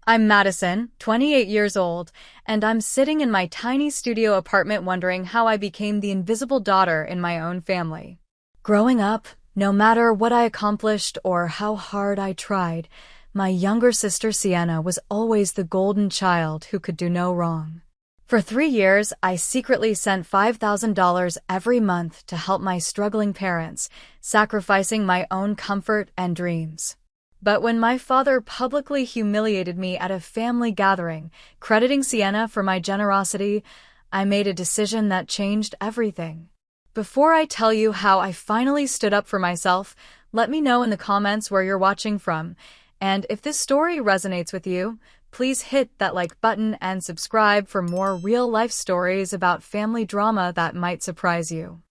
I'm Madison, 28 years old, and I'm sitting in my tiny studio apartment wondering how I became the invisible daughter in my own family. Growing up, no matter what I accomplished or how hard I tried, my younger sister Sienna was always the golden child who could do no wrong. For 3 years, I secretly sent $5,000 every month to help my struggling parents, sacrificing my own comfort and dreams. But when my father publicly humiliated me at a family gathering, crediting Sienna for my generosity, I made a decision that changed everything. Before I tell you how I finally stood up for myself, let me know in the comments where you're watching from. And if this story resonates with you, please hit that like button and subscribe for more real-life stories about family drama that might surprise you.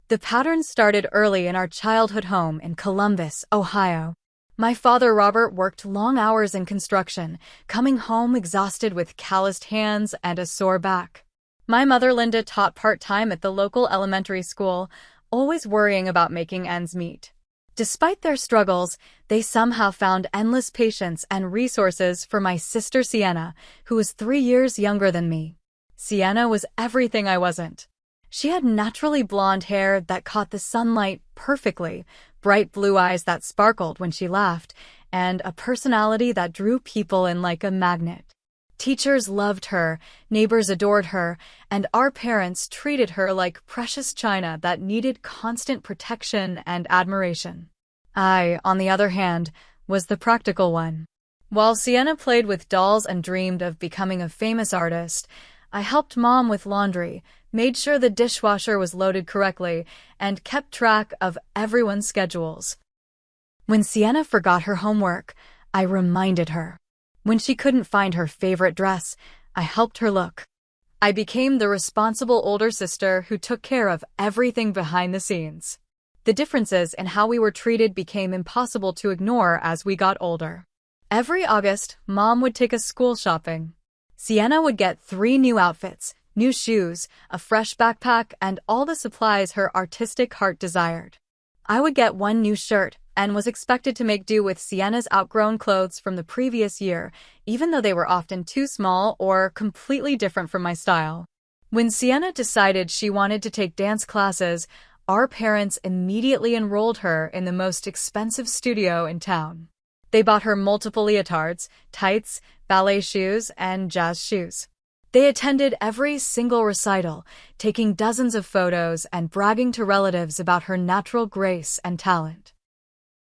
The pattern started early in our childhood home in Columbus, Ohio. My father Robert worked long hours in construction, coming home exhausted with calloused hands and a sore back. My mother Linda taught part-time at the local elementary school, always worrying about making ends meet. Despite their struggles, they somehow found endless patience and resources for my sister Sienna, who was 3 years younger than me. Sienna was everything I wasn't. She had naturally blonde hair that caught the sunlight perfectly, bright blue eyes that sparkled when she laughed, and a personality that drew people in like a magnet. Teachers loved her, neighbors adored her, and our parents treated her like precious china that needed constant protection and admiration. I, on the other hand, was the practical one. While Sienna played with dolls and dreamed of becoming a famous artist, I helped Mom with laundry, made sure the dishwasher was loaded correctly, and kept track of everyone's schedules. When Sienna forgot her homework, I reminded her. When she couldn't find her favorite dress, I helped her look. I became the responsible older sister who took care of everything behind the scenes. The differences in how we were treated became impossible to ignore as we got older. Every August, Mom would take us school shopping. Sienna would get 3 new outfits, new shoes, a fresh backpack, and all the supplies her artistic heart desired. I would get 1 new shirt, and was expected to make do with Sienna's outgrown clothes from the previous year, even though they were often too small or completely different from my style. When Sienna decided she wanted to take dance classes, our parents immediately enrolled her in the most expensive studio in town. They bought her multiple leotards, tights, ballet shoes, and jazz shoes. They attended every single recital, taking dozens of photos and bragging to relatives about her natural grace and talent.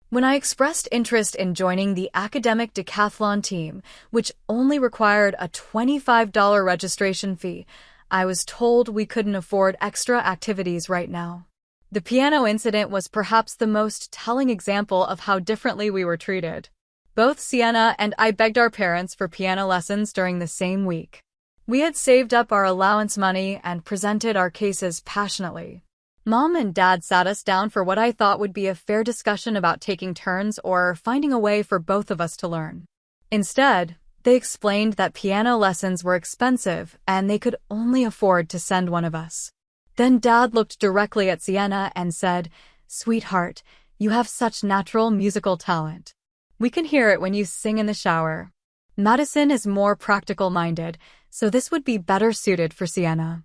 When I expressed interest in joining the academic decathlon team, which only required a $25 registration fee, I was told we couldn't afford extra activities right now. The piano incident was perhaps the most telling example of how differently we were treated. Both Sienna and I begged our parents for piano lessons during the same week. We had saved up our allowance money and presented our cases passionately. Mom and Dad sat us down for what I thought would be a fair discussion about taking turns or finding a way for both of us to learn. Instead, they explained that piano lessons were expensive and they could only afford to send one of us. Then Dad looked directly at Sienna and said, "Sweetheart, you have such natural musical talent. We can hear it when you sing in the shower. Madison is more practical-minded, so this would be better suited for Sienna."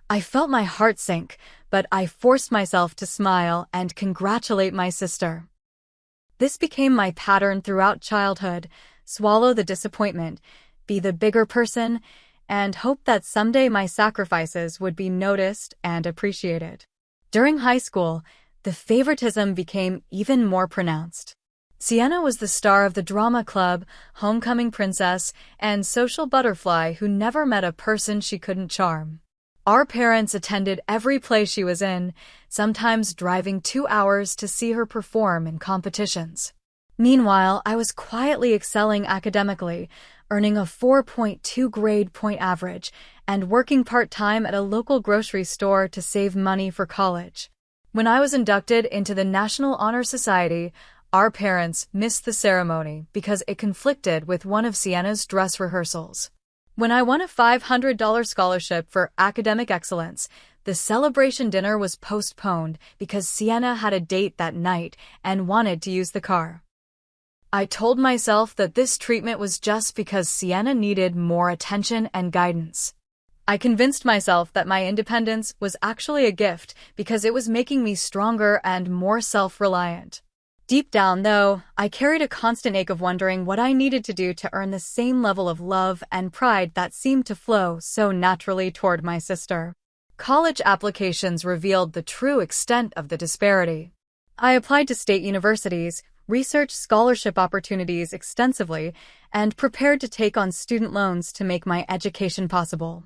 I felt my heart sink, but I forced myself to smile and congratulate my sister. This became my pattern throughout childhood: swallow the disappointment, be the bigger person, and hope that someday my sacrifices would be noticed and appreciated. During high school, the favoritism became even more pronounced. Sienna was the star of the drama club, homecoming princess, and social butterfly who never met a person she couldn't charm. Our parents attended every play she was in, sometimes driving 2 hours to see her perform in competitions. Meanwhile, I was quietly excelling academically, earning a 4.2 grade point average, and working part-time at a local grocery store to save money for college. When I was inducted into the National Honor Society, our parents missed the ceremony because it conflicted with one of Sienna's dress rehearsals. When I won a $500 scholarship for academic excellence, the celebration dinner was postponed because Sienna had a date that night and wanted to use the car. I told myself that this treatment was just because Sienna needed more attention and guidance. I convinced myself that my independence was actually a gift because it was making me stronger and more self-reliant. Deep down, though, I carried a constant ache of wondering what I needed to do to earn the same level of love and pride that seemed to flow so naturally toward my sister. College applications revealed the true extent of the disparity. I applied to state universities, researched scholarship opportunities extensively, and prepared to take on student loans to make my education possible.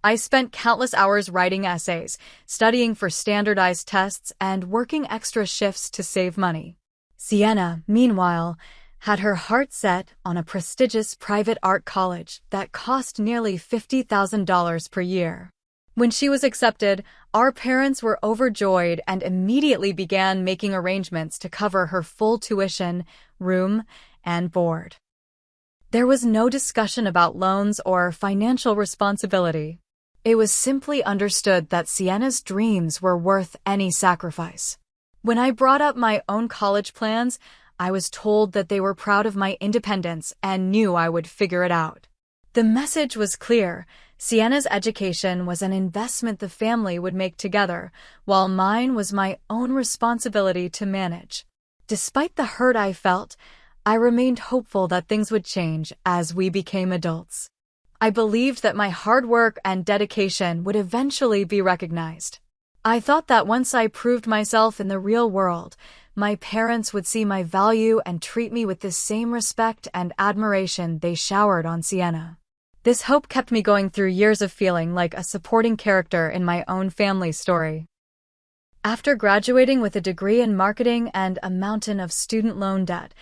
I spent countless hours writing essays, studying for standardized tests, and working extra shifts to save money. Sienna, meanwhile, had her heart set on a prestigious private art college that cost nearly $50,000 per year. When she was accepted, our parents were overjoyed and immediately began making arrangements to cover her full tuition, room, and board. There was no discussion about loans or financial responsibility. It was simply understood that Sienna's dreams were worth any sacrifice. When I brought up my own college plans, I was told that they were proud of my independence and knew I would figure it out. The message was clear. Sienna's education was an investment the family would make together, while mine was my own responsibility to manage. Despite the hurt I felt, I remained hopeful that things would change as we became adults. I believed that my hard work and dedication would eventually be recognized. I thought that once I proved myself in the real world, my parents would see my value and treat me with the same respect and admiration they showered on Sienna. This hope kept me going through years of feeling like a supporting character in my own family story. After graduating with a degree in marketing and a mountain of student loan debt,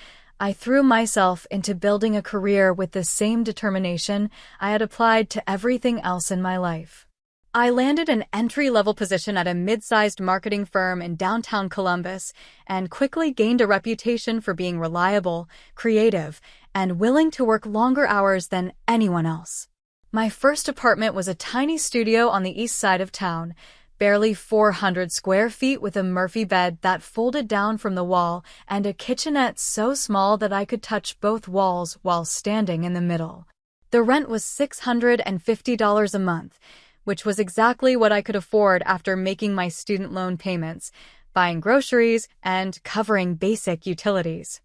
I threw myself into building a career with the same determination I had applied to everything else in my life. I landed an entry-level position at a mid-sized marketing firm in downtown Columbus and quickly gained a reputation for being reliable, creative, and willing to work longer hours than anyone else. My first apartment was a tiny studio on the east side of town, barely 400 square feet with a Murphy bed that folded down from the wall and a kitchenette so small that I could touch both walls while standing in the middle. The rent was $650 a month, which was exactly what I could afford after making my student loan payments, buying groceries, and covering basic utilities.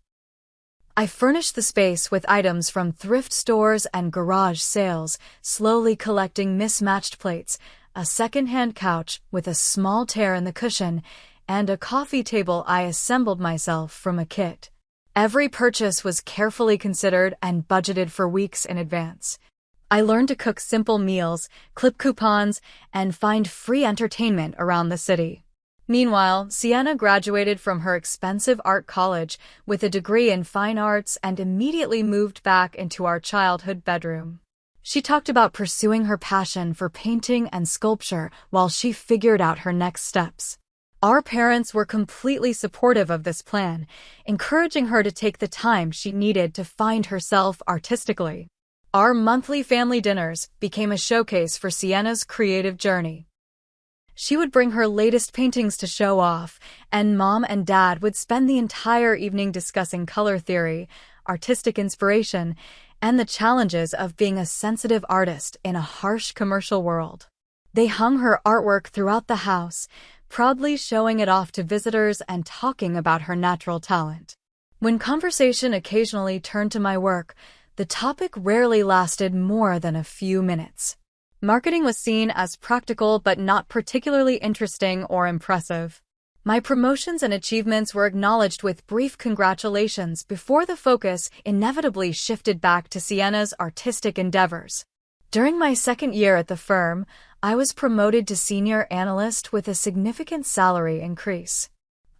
I furnished the space with items from thrift stores and garage sales, slowly collecting mismatched plates, a second-hand couch with a small tear in the cushion, and a coffee table I assembled myself from a kit. Every purchase was carefully considered and budgeted for weeks in advance. I learned to cook simple meals, clip coupons, and find free entertainment around the city. Meanwhile, Sienna graduated from her expensive art college with a degree in fine arts and immediately moved back into our childhood bedroom. She talked about pursuing her passion for painting and sculpture while she figured out her next steps. Our parents were completely supportive of this plan, encouraging her to take the time she needed to find herself artistically. Our monthly family dinners became a showcase for Sienna's creative journey. She would bring her latest paintings to show off, and Mom and Dad would spend the entire evening discussing color theory, artistic inspiration, and the challenges of being a sensitive artist in a harsh commercial world. They hung her artwork throughout the house, proudly showing it off to visitors and talking about her natural talent. When conversation occasionally turned to my work, the topic rarely lasted more than a few minutes. Marketing was seen as practical but not particularly interesting or impressive. My promotions and achievements were acknowledged with brief congratulations before the focus inevitably shifted back to Sienna's artistic endeavors. During my second year at the firm, I was promoted to senior analyst with a significant salary increase.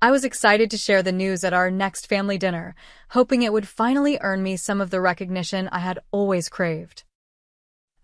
I was excited to share the news at our next family dinner, hoping it would finally earn me some of the recognition I had always craved.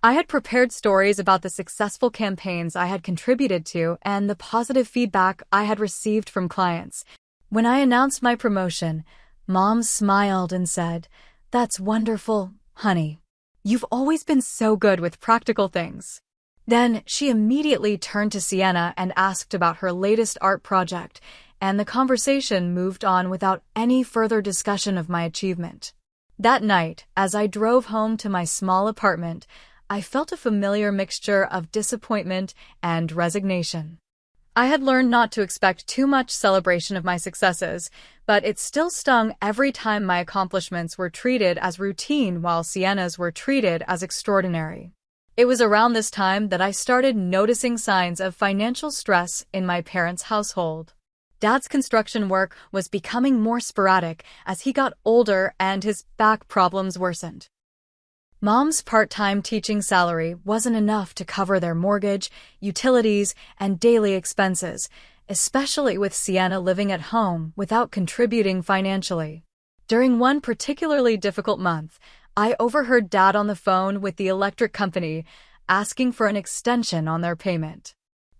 I had prepared stories about the successful campaigns I had contributed to and the positive feedback I had received from clients. When I announced my promotion, Mom smiled and said, "That's wonderful, honey. You've always been so good with practical things." Then she immediately turned to Sienna and asked about her latest art project, and the conversation moved on without any further discussion of my achievement. That night, as I drove home to my small apartment, I felt a familiar mixture of disappointment and resignation. I had learned not to expect too much celebration of my successes, but it still stung every time my accomplishments were treated as routine while Sienna's were treated as extraordinary. It was around this time that I started noticing signs of financial stress in my parents' household. Dad's construction work was becoming more sporadic as he got older and his back problems worsened. Mom's part-time teaching salary wasn't enough to cover their mortgage, utilities, and daily expenses, especially with Sienna living at home without contributing financially. During one particularly difficult month, I overheard Dad on the phone with the electric company asking for an extension on their payment.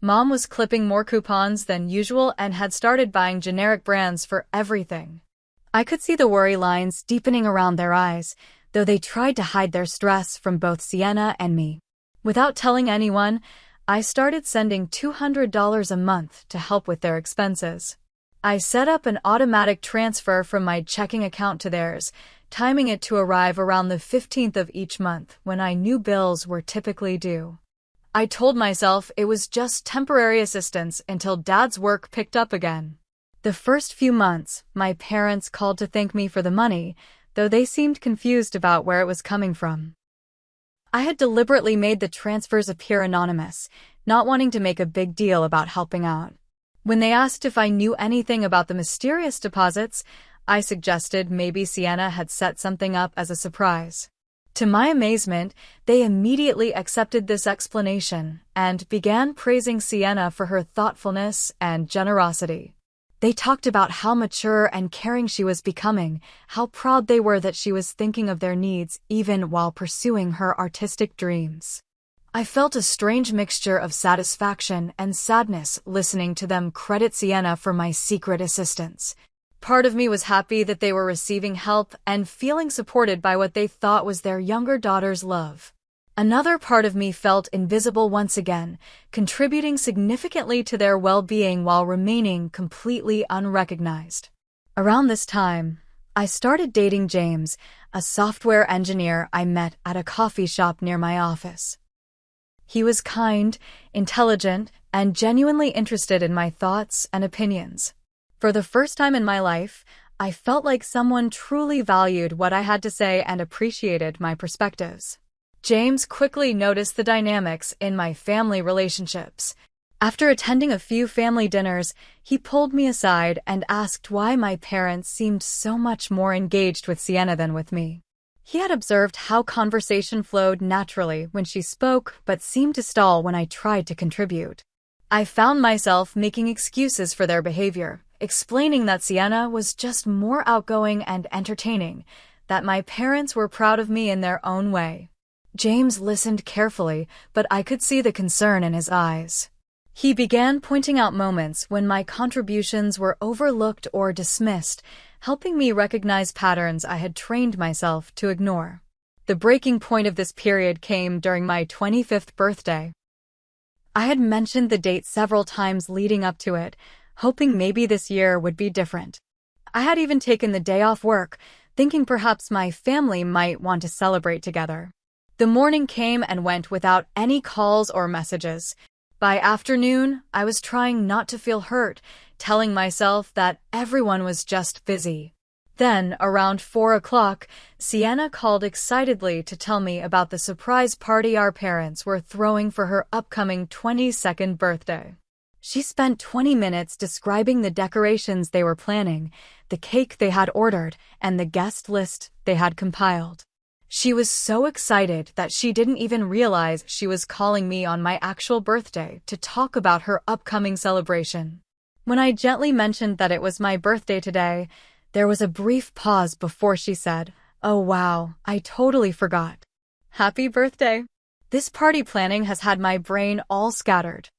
Mom was clipping more coupons than usual and had started buying generic brands for everything. I could see the worry lines deepening around their eyes, though they tried to hide their stress from both Sienna and me. Without telling anyone, I started sending $200 a month to help with their expenses. I set up an automatic transfer from my checking account to theirs, timing it to arrive around the 15th of each month when I knew bills were typically due. I told myself it was just temporary assistance until Dad's work picked up again. The first few months, my parents called to thank me for the money, though they seemed confused about where it was coming from. I had deliberately made the transfers appear anonymous, not wanting to make a big deal about helping out. When they asked if I knew anything about the mysterious deposits, I suggested maybe Sienna had set something up as a surprise. To my amazement, they immediately accepted this explanation and began praising Sienna for her thoughtfulness and generosity. They talked about how mature and caring she was becoming, how proud they were that she was thinking of their needs even while pursuing her artistic dreams. I felt a strange mixture of satisfaction and sadness listening to them credit Sienna for my secret assistance. Part of me was happy that they were receiving help and feeling supported by what they thought was their younger daughter's love. Another part of me felt invisible once again, contributing significantly to their well-being while remaining completely unrecognized. Around this time, I started dating James, a software engineer I met at a coffee shop near my office. He was kind, intelligent, and genuinely interested in my thoughts and opinions. For the first time in my life, I felt like someone truly valued what I had to say and appreciated my perspectives. James quickly noticed the dynamics in my family relationships. After attending a few family dinners, he pulled me aside and asked why my parents seemed so much more engaged with Sienna than with me. He had observed how conversation flowed naturally when she spoke but seemed to stall when I tried to contribute. I found myself making excuses for their behavior, explaining that Sienna was just more outgoing and entertaining, that my parents were proud of me in their own way. James listened carefully, but I could see the concern in his eyes. He began pointing out moments when my contributions were overlooked or dismissed, helping me recognize patterns I had trained myself to ignore. The breaking point of this period came during my 25th birthday. I had mentioned the date several times leading up to it, hoping maybe this year would be different. I had even taken the day off work, thinking perhaps my family might want to celebrate together. The morning came and went without any calls or messages. By afternoon, I was trying not to feel hurt, telling myself that everyone was just busy. Then, around 4 o'clock, Sienna called excitedly to tell me about the surprise party our parents were throwing for her upcoming 22nd birthday. She spent 20 minutes describing the decorations they were planning, the cake they had ordered, and the guest list they had compiled. She was so excited that she didn't even realize she was calling me on my actual birthday to talk about her upcoming celebration. When I gently mentioned that it was my birthday today, there was a brief pause before she said, "Oh wow, I totally forgot. Happy birthday." This party planning has had my brain all scattered.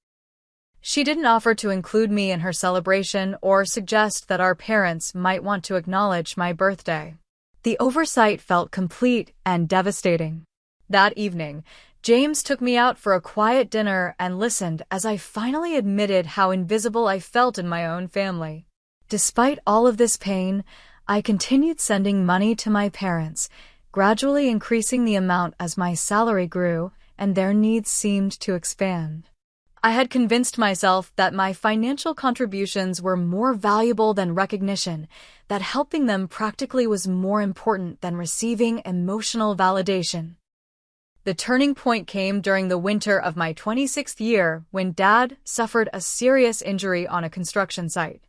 She didn't offer to include me in her celebration or suggest that our parents might want to acknowledge my birthday. The oversight felt complete and devastating. That evening, James took me out for a quiet dinner and listened as I finally admitted how invisible I felt in my own family. Despite all of this pain, I continued sending money to my parents, gradually increasing the amount as my salary grew and their needs seemed to expand. I had convinced myself that my financial contributions were more valuable than recognition, that helping them practically was more important than receiving emotional validation. The turning point came during the winter of my 26th year when Dad suffered a serious injury on a construction site.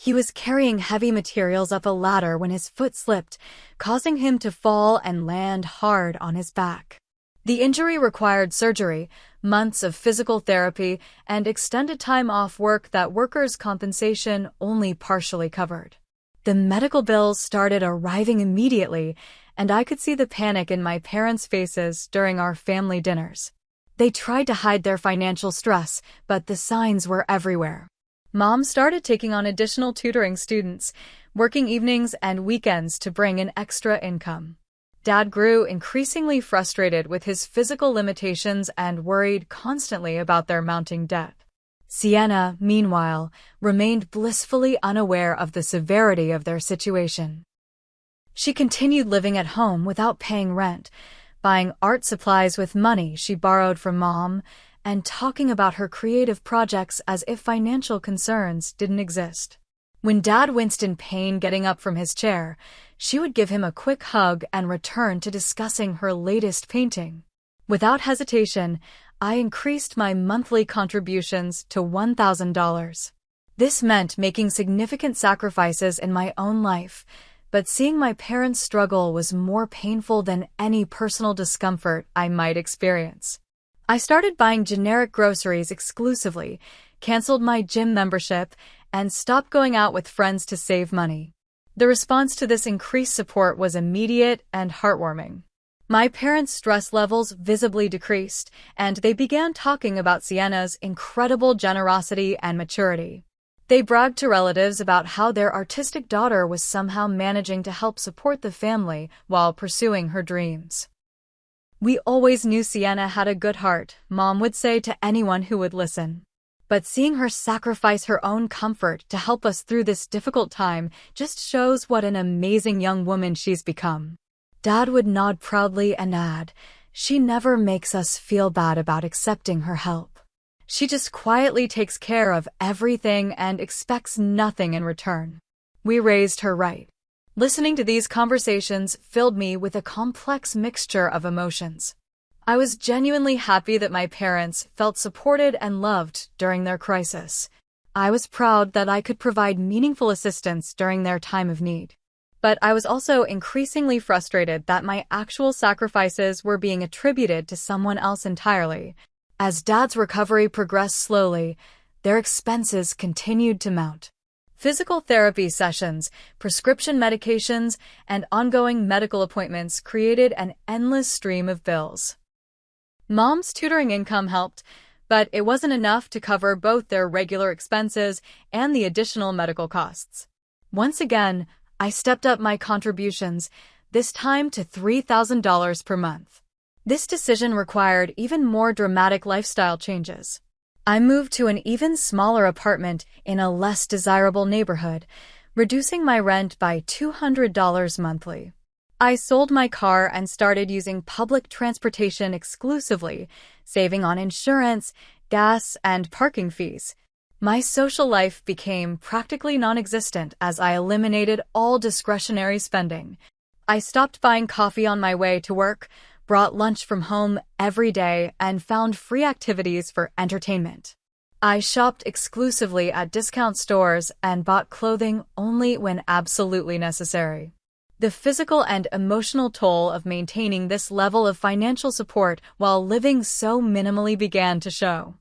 He was carrying heavy materials up a ladder when his foot slipped, causing him to fall and land hard on his back. The injury required surgery, months of physical therapy, and extended time off work that workers' compensation only partially covered. The medical bills started arriving immediately, and I could see the panic in my parents' faces during our family dinners. They tried to hide their financial stress, but the signs were everywhere. Mom started taking on additional tutoring students, working evenings and weekends to bring in extra income. Dad grew increasingly frustrated with his physical limitations and worried constantly about their mounting debt. Sienna, meanwhile, remained blissfully unaware of the severity of their situation. She continued living at home without paying rent, buying art supplies with money she borrowed from Mom, and talking about her creative projects as if financial concerns didn't exist. When Dad winced in pain getting up from his chair, she would give him a quick hug and return to discussing her latest painting. Without hesitation, I increased my monthly contributions to $1,000. This meant making significant sacrifices in my own life, but seeing my parents struggle was more painful than any personal discomfort I might experience. I started buying generic groceries exclusively, canceled my gym membership, and stopped going out with friends to save money. The response to this increased support was immediate and heartwarming. My parents' stress levels visibly decreased, and they began talking about Sienna's incredible generosity and maturity. They bragged to relatives about how their artistic daughter was somehow managing to help support the family while pursuing her dreams. "We always knew Sienna had a good heart," Mom would say to anyone who would listen. "But seeing her sacrifice her own comfort to help us through this difficult time just shows what an amazing young woman she's become." Dad would nod proudly and add, "She never makes us feel bad about accepting her help. She just quietly takes care of everything and expects nothing in return. We raised her right." Listening to these conversations filled me with a complex mixture of emotions. I was genuinely happy that my parents felt supported and loved during their crisis. I was proud that I could provide meaningful assistance during their time of need. But I was also increasingly frustrated that my actual sacrifices were being attributed to someone else entirely. As Dad's recovery progressed slowly, their expenses continued to mount. Physical therapy sessions, prescription medications, and ongoing medical appointments created an endless stream of bills. Mom's tutoring income helped, but it wasn't enough to cover both their regular expenses and the additional medical costs. Once again, I stepped up my contributions, this time to $3,000 per month. This decision required even more dramatic lifestyle changes. I moved to an even smaller apartment in a less desirable neighborhood, reducing my rent by $200 monthly. I sold my car and started using public transportation exclusively, saving on insurance, gas, and parking fees. My social life became practically non-existent as I eliminated all discretionary spending. I stopped buying coffee on my way to work, brought lunch from home every day, and found free activities for entertainment. I shopped exclusively at discount stores and bought clothing only when absolutely necessary. The physical and emotional toll of maintaining this level of financial support while living so minimally began to show.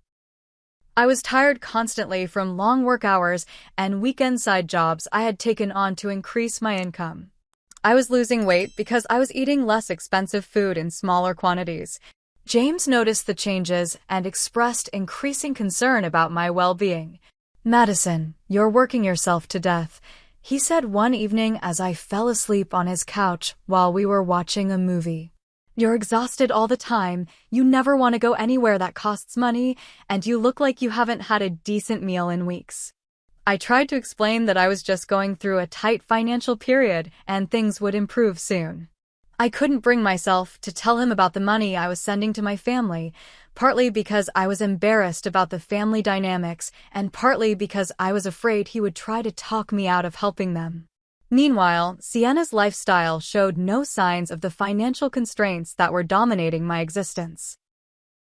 I was tired constantly from long work hours and weekend side jobs I had taken on to increase my income. I was losing weight because I was eating less expensive food in smaller quantities. James noticed the changes and expressed increasing concern about my well-being. "Madison, you're working yourself to death," he said one evening as I fell asleep on his couch while we were watching a movie. "You're exhausted all the time, you never want to go anywhere that costs money, and you look like you haven't had a decent meal in weeks." I tried to explain that I was just going through a tight financial period and things would improve soon. I couldn't bring myself to tell him about the money I was sending to my family, partly because I was embarrassed about the family dynamics and partly because I was afraid he would try to talk me out of helping them. Meanwhile, Sienna's lifestyle showed no signs of the financial constraints that were dominating my existence.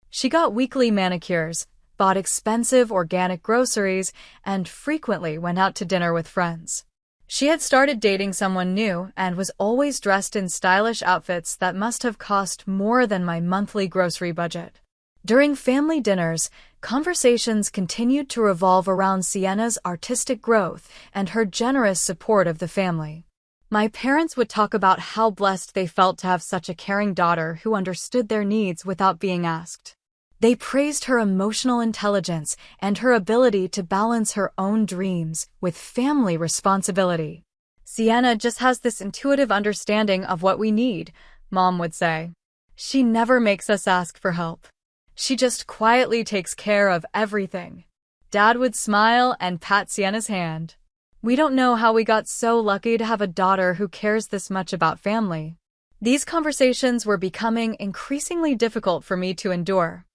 She got weekly manicures, bought expensive organic groceries, and frequently went out to dinner with friends. She had started dating someone new and was always dressed in stylish outfits that must have cost more than my monthly grocery budget. During family dinners, conversations continued to revolve around Sienna's artistic growth and her generous support of the family. My parents would talk about how blessed they felt to have such a caring daughter who understood their needs without being asked. They praised her emotional intelligence and her ability to balance her own dreams with family responsibility. "Sienna just has this intuitive understanding of what we need," Mom would say. "She never makes us ask for help. She just quietly takes care of everything." Dad would smile and pat Sienna's hand. "We don't know how we got so lucky to have a daughter who cares this much about family." These conversations were becoming increasingly difficult for me to endure.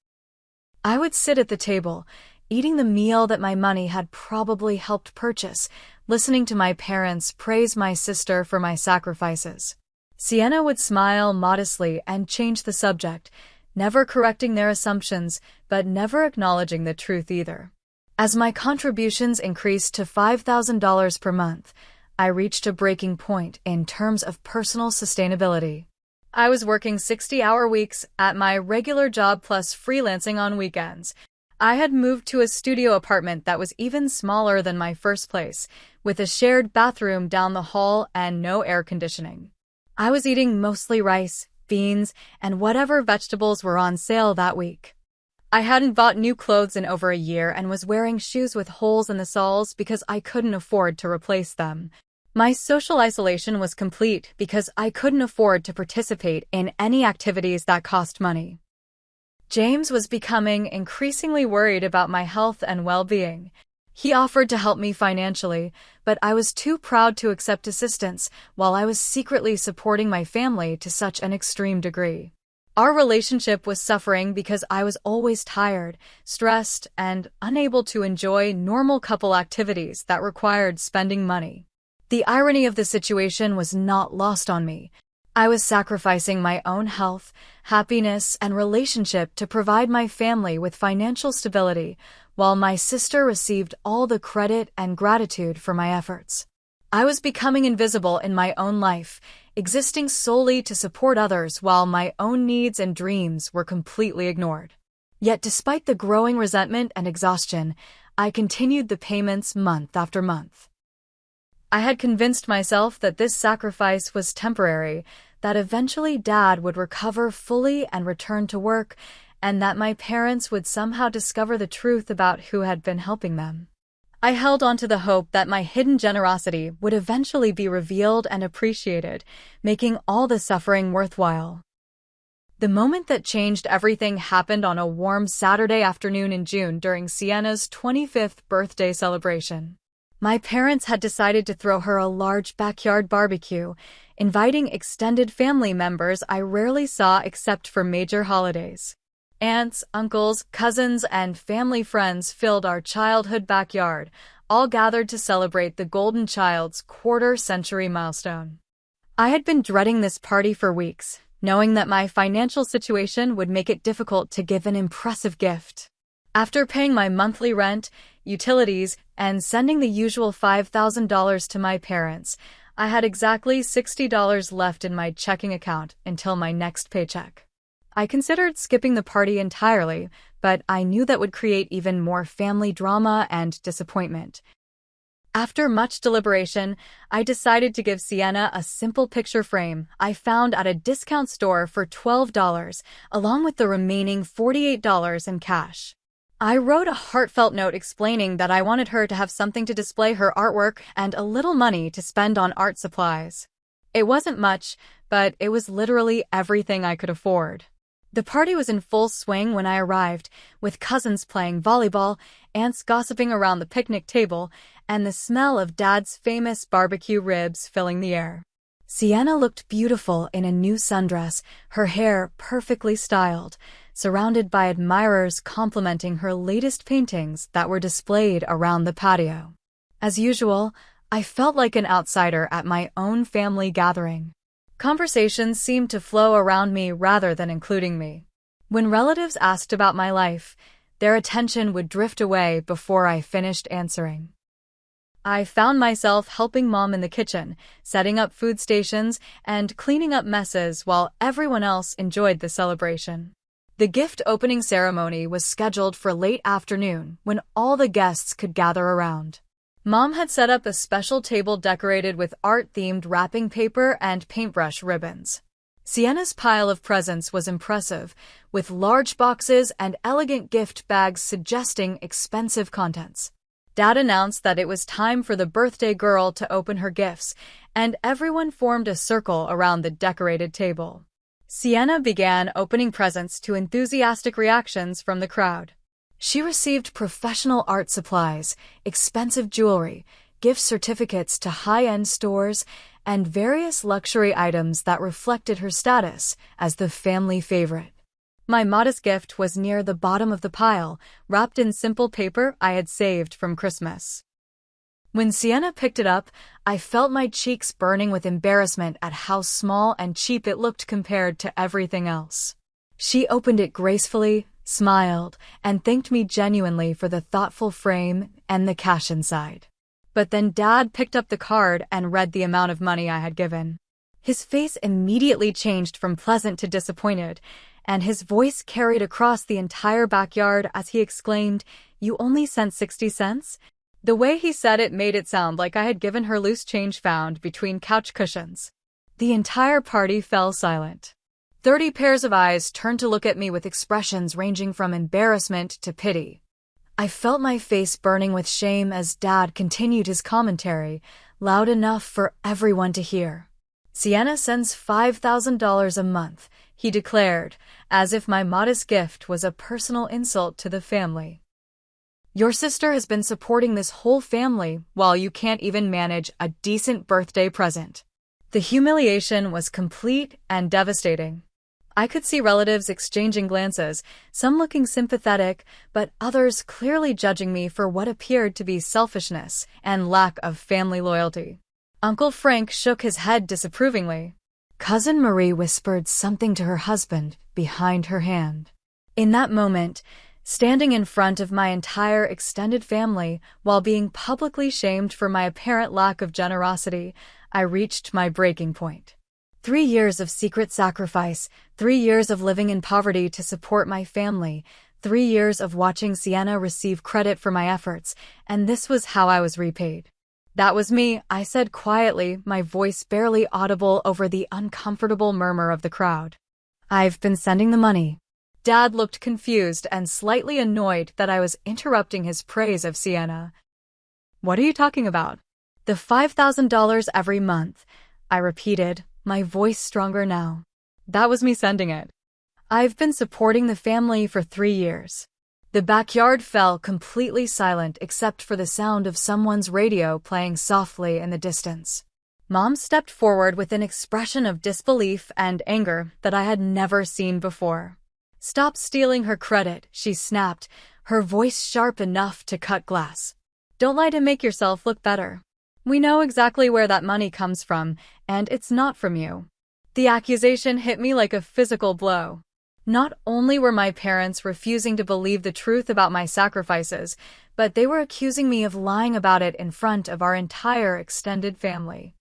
I would sit at the table, eating the meal that my money had probably helped purchase, listening to my parents praise my sister for my sacrifices. Sienna would smile modestly and change the subject, never correcting their assumptions, but never acknowledging the truth either. As my contributions increased to $5,000 per month, I reached a breaking point in terms of personal sustainability. I was working 60-hour weeks at my regular job plus freelancing on weekends. I had moved to a studio apartment that was even smaller than my first place, with a shared bathroom down the hall and no air conditioning. I was eating mostly rice, beans, and whatever vegetables were on sale that week. I hadn't bought new clothes in over a year and was wearing shoes with holes in the soles because I couldn't afford to replace them. My social isolation was complete because I couldn't afford to participate in any activities that cost money. James was becoming increasingly worried about my health and well-being. He offered to help me financially, but I was too proud to accept assistance while I was secretly supporting my family to such an extreme degree. Our relationship was suffering because I was always tired, stressed, and unable to enjoy normal couple activities that required spending money. The irony of the situation was not lost on me. I was sacrificing my own health, happiness, and relationship to provide my family with financial stability, while my sister received all the credit and gratitude for my efforts. I was becoming invisible in my own life, existing solely to support others while my own needs and dreams were completely ignored. Yet despite the growing resentment and exhaustion, I continued the payments month after month. I had convinced myself that this sacrifice was temporary, that eventually Dad would recover fully and return to work, and that my parents would somehow discover the truth about who had been helping them. I held on to the hope that my hidden generosity would eventually be revealed and appreciated, making all the suffering worthwhile. The moment that changed everything happened on a warm Saturday afternoon in June during Sienna's 25th birthday celebration. My parents had decided to throw her a large backyard barbecue, inviting extended family members I rarely saw except for major holidays. Aunts, uncles, cousins, and family friends filled our childhood backyard, all gathered to celebrate the golden child's quarter-century milestone. I had been dreading this party for weeks, knowing that my financial situation would make it difficult to give an impressive gift. After paying my monthly rent, utilities, and sending the usual $5,000 to my parents, I had exactly $60 left in my checking account until my next paycheck. I considered skipping the party entirely, but I knew that would create even more family drama and disappointment. After much deliberation, I decided to give Sienna a simple picture frame I found at a discount store for $12, along with the remaining $48 in cash. I wrote a heartfelt note explaining that I wanted her to have something to display her artwork and a little money to spend on art supplies. It wasn't much, but it was literally everything I could afford. The party was in full swing when I arrived, with cousins playing volleyball, aunts gossiping around the picnic table, and the smell of Dad's famous barbecue ribs filling the air. Sienna looked beautiful in a new sundress, her hair perfectly styled, surrounded by admirers complimenting her latest paintings that were displayed around the patio. As usual, I felt like an outsider at my own family gathering. Conversations seemed to flow around me rather than including me. When relatives asked about my life, their attention would drift away before I finished answering. I found myself helping Mom in the kitchen, setting up food stations, and cleaning up messes while everyone else enjoyed the celebration. The gift opening ceremony was scheduled for late afternoon when all the guests could gather around. Mom had set up a special table decorated with art-themed wrapping paper and paintbrush ribbons. Sienna's pile of presents was impressive, with large boxes and elegant gift bags suggesting expensive contents. Dad announced that it was time for the birthday girl to open her gifts, and everyone formed a circle around the decorated table. Sienna began opening presents to enthusiastic reactions from the crowd. She received professional art supplies, expensive jewelry, gift certificates to high-end stores, and various luxury items that reflected her status as the family favorite. My modest gift was near the bottom of the pile, wrapped in simple paper I had saved from Christmas. When Sienna picked it up, I felt my cheeks burning with embarrassment at how small and cheap it looked compared to everything else. She opened it gracefully, smiled, and thanked me genuinely for the thoughtful frame and the cash inside. But then Dad picked up the card and read the amount of money I had given. His face immediately changed from pleasant to disappointed, and his voice carried across the entire backyard as he exclaimed, "You only sent 60 cents?" The way he said it made it sound like I had given her loose change found between couch cushions. The entire party fell silent. 30 pairs of eyes turned to look at me with expressions ranging from embarrassment to pity. I felt my face burning with shame as Dad continued his commentary, loud enough for everyone to hear. "Sienna sends $5,000 a month," he declared, as if my modest gift was a personal insult to the family. "Your sister has been supporting this whole family while you can't even manage a decent birthday present." The humiliation was complete and devastating. I could see relatives exchanging glances, some looking sympathetic, but others clearly judging me for what appeared to be selfishness and lack of family loyalty. Uncle Frank shook his head disapprovingly. Cousin Marie whispered something to her husband behind her hand. In that moment, standing in front of my entire extended family while being publicly shamed for my apparent lack of generosity, I reached my breaking point. 3 years of secret sacrifice, 3 years of living in poverty to support my family, 3 years of watching Sienna receive credit for my efforts, and this was how I was repaid. "That was me," I said quietly, my voice barely audible over the uncomfortable murmur of the crowd. "I've been sending the money." Dad looked confused and slightly annoyed that I was interrupting his praise of Sienna. "What are you talking about?" "The $5,000 every month," I repeated, my voice stronger now. "That was me sending it. I've been supporting the family for 3 years." The backyard fell completely silent except for the sound of someone's radio playing softly in the distance. Mom stepped forward with an expression of disbelief and anger that I had never seen before. "Stop stealing her credit," she snapped, her voice sharp enough to cut glass. "Don't lie to make yourself look better. We know exactly where that money comes from, and it's not from you." The accusation hit me like a physical blow. Not only were my parents refusing to believe the truth about my sacrifices, but they were accusing me of lying about it in front of our entire extended family.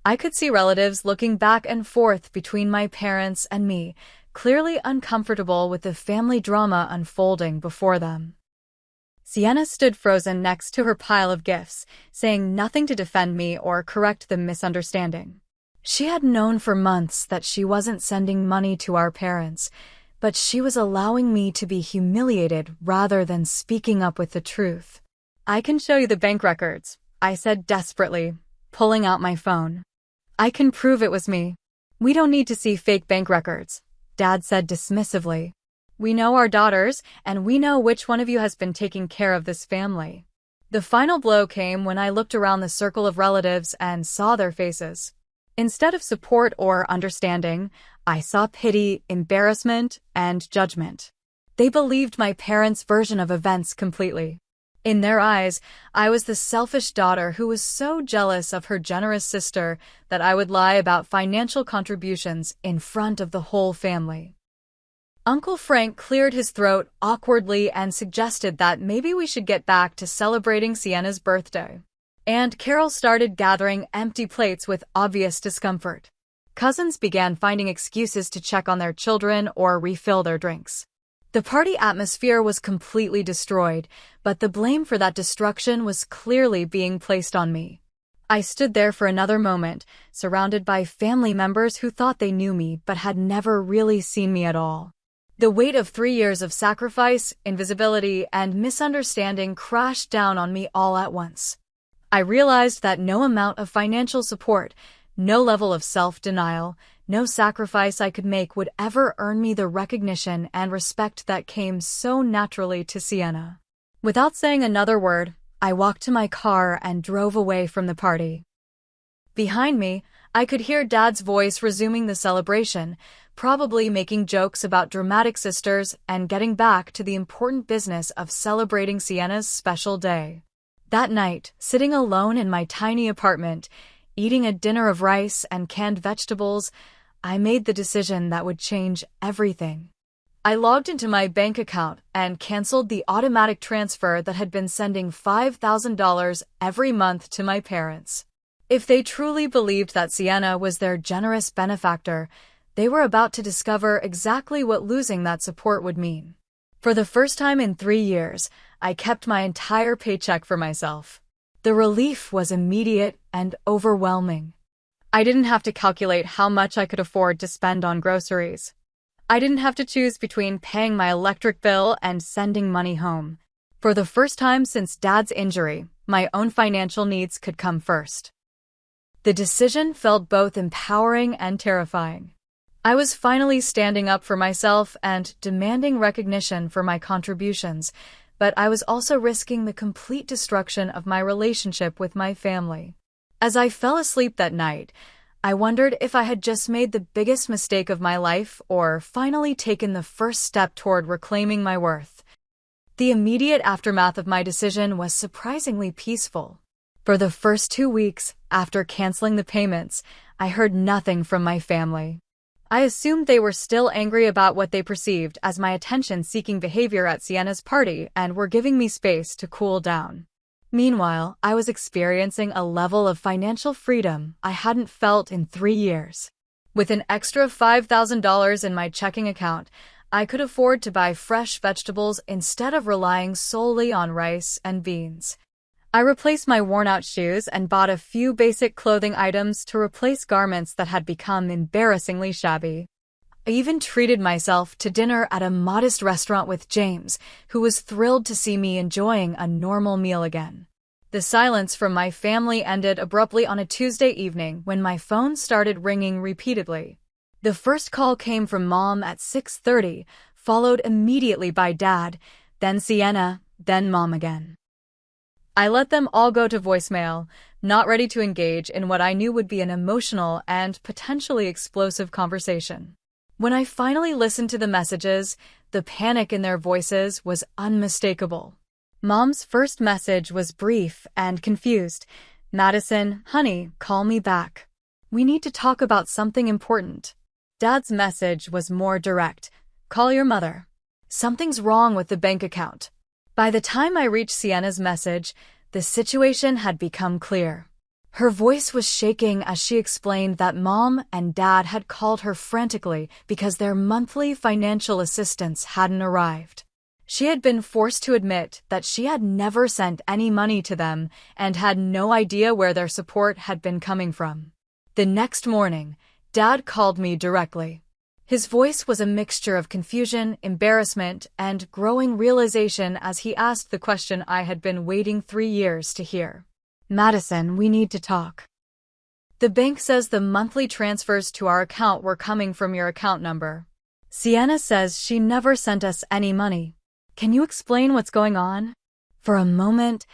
I could see relatives looking back and forth between my parents and me, clearly uncomfortable with the family drama unfolding before them. Sienna stood frozen next to her pile of gifts, saying nothing to defend me or correct the misunderstanding. She had known for months that she wasn't sending money to our parents, but she was allowing me to be humiliated rather than speaking up with the truth. "I can show you the bank records," I said desperately, pulling out my phone. "I can prove it was me." "We don't need to see fake bank records," Dad said dismissively. "We know our daughters, and we know which one of you has been taking care of this family." The final blow came when I looked around the circle of relatives and saw their faces. Instead of support or understanding, I saw pity, embarrassment, and judgment. They believed my parents' version of events completely. In their eyes, I was the selfish daughter who was so jealous of her generous sister that I would lie about financial contributions in front of the whole family. Uncle Frank cleared his throat awkwardly and suggested that maybe we should get back to celebrating Sienna's birthday. And Carol started gathering empty plates with obvious discomfort. Cousins began finding excuses to check on their children or refill their drinks. The party atmosphere was completely destroyed, but the blame for that destruction was clearly being placed on me. I stood there for another moment, surrounded by family members who thought they knew me but had never really seen me at all. The weight of 3 years of sacrifice, invisibility, and misunderstanding crashed down on me all at once. I realized that no amount of financial support, no level of self-denial, no sacrifice I could make would ever earn me the recognition and respect that came so naturally to Sienna. Without saying another word, I walked to my car and drove away from the party. Behind me, I could hear Dad's voice resuming the celebration, probably making jokes about dramatic sisters and getting back to the important business of celebrating Sienna's special day. That night, sitting alone in my tiny apartment, eating a dinner of rice and canned vegetables, I made the decision that would change everything. I logged into my bank account and canceled the automatic transfer that had been sending $5,000 every month to my parents. If they truly believed that Sienna was their generous benefactor, they were about to discover exactly what losing that support would mean. For the first time in 3 years, I kept my entire paycheck for myself. The relief was immediate and overwhelming. I didn't have to calculate how much I could afford to spend on groceries. I didn't have to choose between paying my electric bill and sending money home. For the first time since Dad's injury, my own financial needs could come first. The decision felt both empowering and terrifying. I was finally standing up for myself and demanding recognition for my contributions, but I was also risking the complete destruction of my relationship with my family. As I fell asleep that night, I wondered if I had just made the biggest mistake of my life or finally taken the first step toward reclaiming my worth. The immediate aftermath of my decision was surprisingly peaceful. For the first 2 weeks after canceling the payments, I heard nothing from my family. I assumed they were still angry about what they perceived as my attention-seeking behavior at Sienna's party and were giving me space to cool down. Meanwhile, I was experiencing a level of financial freedom I hadn't felt in 3 years. With an extra $5,000 in my checking account, I could afford to buy fresh vegetables instead of relying solely on rice and beans. I replaced my worn-out shoes and bought a few basic clothing items to replace garments that had become embarrassingly shabby. I even treated myself to dinner at a modest restaurant with James, who was thrilled to see me enjoying a normal meal again. The silence from my family ended abruptly on a Tuesday evening when my phone started ringing repeatedly. The first call came from Mom at 6:30, followed immediately by Dad, then Sienna, then Mom again. I let them all go to voicemail, not ready to engage in what I knew would be an emotional and potentially explosive conversation. When I finally listened to the messages, the panic in their voices was unmistakable. Mom's first message was brief and confused. "Madison, honey, call me back. We need to talk about something important." Dad's message was more direct. "Call your mother. Something's wrong with the bank account." By the time I reached Sienna's message, the situation had become clear. Her voice was shaking as she explained that Mom and Dad had called her frantically because their monthly financial assistance hadn't arrived. She had been forced to admit that she had never sent any money to them and had no idea where their support had been coming from. The next morning, Dad called me directly. His voice was a mixture of confusion, embarrassment, and growing realization as he asked the question I had been waiting 3 years to hear. "Madison, we need to talk. The bank says the monthly transfers to our account were coming from your account number. Sienna says she never sent us any money. Can you explain what's going on?" For a moment,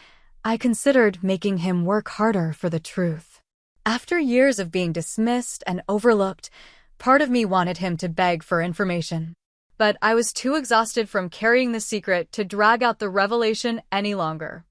I considered making him work harder for the truth. After years of being dismissed and overlooked, part of me wanted him to beg for information. But I was too exhausted from carrying the secret to drag out the revelation any longer.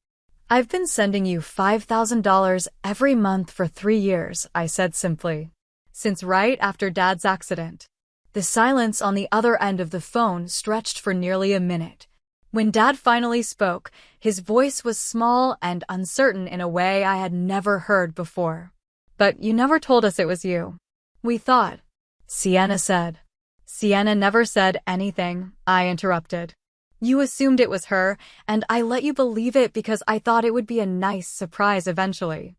"I've been sending you $5,000 every month for 3 years," I said simply. "Since right after Dad's accident." The silence on the other end of the phone stretched for nearly a minute. When Dad finally spoke, his voice was small and uncertain in a way I had never heard before. "But you never told us it was you. We thought," Sienna said. "Sienna never said anything," I interrupted. "You assumed it was her, and I let you believe it because I thought it would be a nice surprise eventually.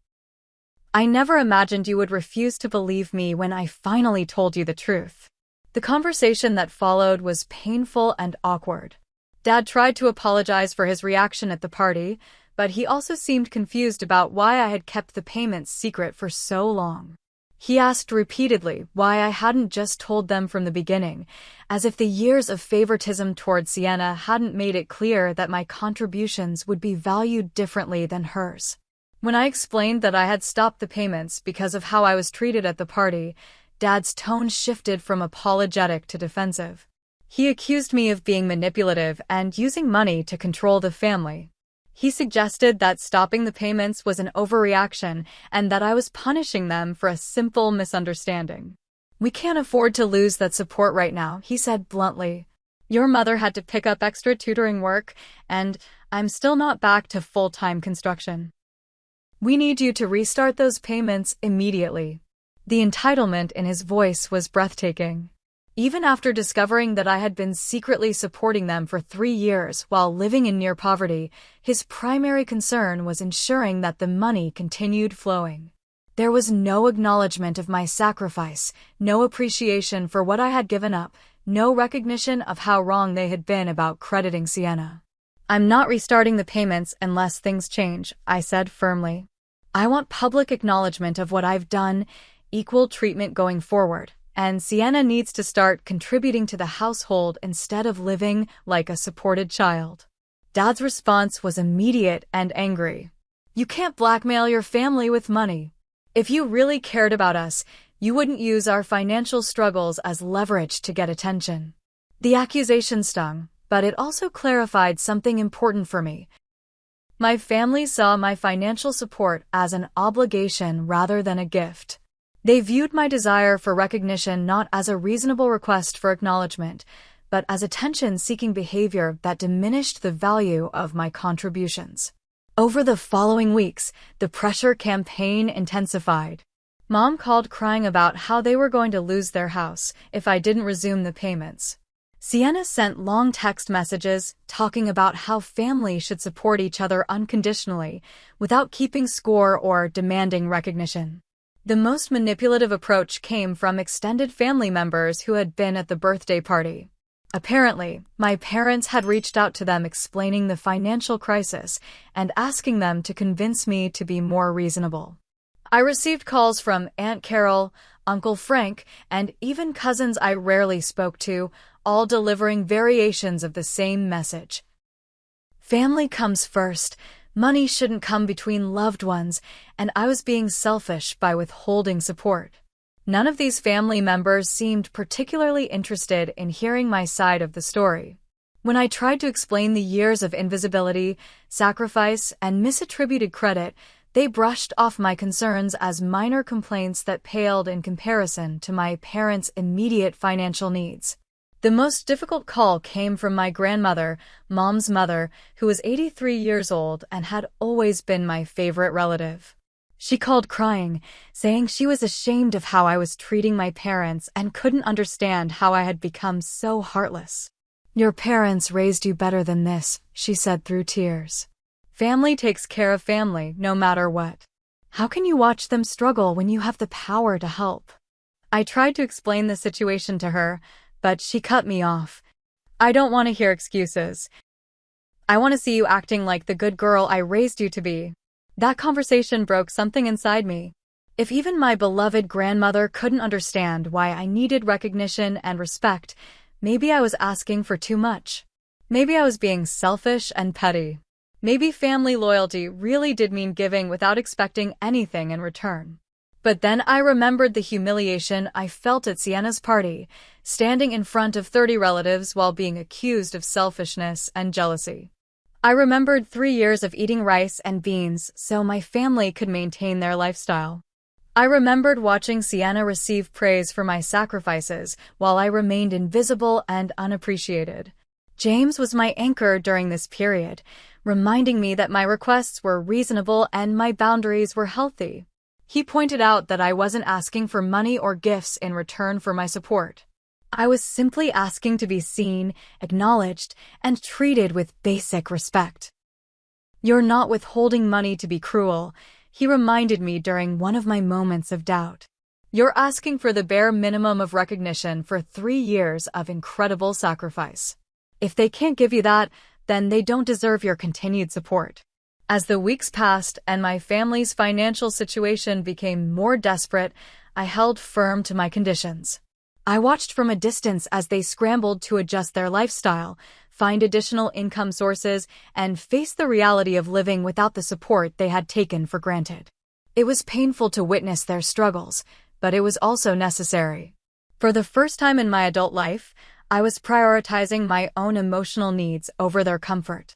I never imagined you would refuse to believe me when I finally told you the truth." The conversation that followed was painful and awkward. Dad tried to apologize for his reaction at the party, but he also seemed confused about why I had kept the payments secret for so long. He asked repeatedly why I hadn't just told them from the beginning, as if the years of favoritism toward Sienna hadn't made it clear that my contributions would be valued differently than hers. When I explained that I had stopped the payments because of how I was treated at the party, Dad's tone shifted from apologetic to defensive. He accused me of being manipulative and using money to control the family. He suggested that stopping the payments was an overreaction and that I was punishing them for a simple misunderstanding. "We can't afford to lose that support right now," he said bluntly. "Your mother had to pick up extra tutoring work, and I'm still not back to full-time construction. We need you to restart those payments immediately." The entitlement in his voice was breathtaking. Even after discovering that I had been secretly supporting them for 3 years while living in near poverty, his primary concern was ensuring that the money continued flowing. There was no acknowledgement of my sacrifice, no appreciation for what I had given up, no recognition of how wrong they had been about crediting Sienna. "I'm not restarting the payments unless things change," I said firmly. "I want public acknowledgement of what I've done, equal treatment going forward, and Sienna needs to start contributing to the household instead of living like a supported child." Dad's response was immediate and angry. "You can't blackmail your family with money. If you really cared about us, you wouldn't use our financial struggles as leverage to get attention." The accusation stung, but it also clarified something important for me. My family saw my financial support as an obligation rather than a gift. They viewed my desire for recognition not as a reasonable request for acknowledgement, but as attention-seeking behavior that diminished the value of my contributions. Over the following weeks, the pressure campaign intensified. Mom called crying about how they were going to lose their house if I didn't resume the payments. Sienna sent long text messages talking about how family should support each other unconditionally, without keeping score or demanding recognition. The most manipulative approach came from extended family members who had been at the birthday party. Apparently, my parents had reached out to them explaining the financial crisis and asking them to convince me to be more reasonable. I received calls from Aunt Carol, Uncle Frank, and even cousins I rarely spoke to, all delivering variations of the same message. Family comes first. Money shouldn't come between loved ones, and I was being selfish by withholding support. None of these family members seemed particularly interested in hearing my side of the story. When I tried to explain the years of invisibility, sacrifice, and misattributed credit, they brushed off my concerns as minor complaints that paled in comparison to my parents' immediate financial needs. The most difficult call came from my grandmother, Mom's mother, who was 83 years old and had always been my favorite relative. She called crying, saying she was ashamed of how I was treating my parents and couldn't understand how I had become so heartless. "Your parents raised you better than this," she said through tears. "Family takes care of family, no matter what. How can you watch them struggle when you have the power to help?" I tried to explain the situation to her, but she cut me off. "I don't want to hear excuses. I want to see you acting like the good girl I raised you to be." That conversation broke something inside me. If even my beloved grandmother couldn't understand why I needed recognition and respect, maybe I was asking for too much. Maybe I was being selfish and petty. Maybe family loyalty really did mean giving without expecting anything in return. But then I remembered the humiliation I felt at Sienna's party, standing in front of 30 relatives while being accused of selfishness and jealousy. I remembered 3 years of eating rice and beans so my family could maintain their lifestyle. I remembered watching Sienna receive praise for my sacrifices while I remained invisible and unappreciated. James was my anchor during this period, reminding me that my requests were reasonable and my boundaries were healthy. He pointed out that I wasn't asking for money or gifts in return for my support. I was simply asking to be seen, acknowledged, and treated with basic respect. "You're not withholding money to be cruel," he reminded me during one of my moments of doubt. "You're asking for the bare minimum of recognition for 3 years of incredible sacrifice. If they can't give you that, then they don't deserve your continued support." As the weeks passed and my family's financial situation became more desperate, I held firm to my conditions. I watched from a distance as they scrambled to adjust their lifestyle, find additional income sources, and face the reality of living without the support they had taken for granted. It was painful to witness their struggles, but it was also necessary. For the first time in my adult life, I was prioritizing my own emotional needs over their comfort.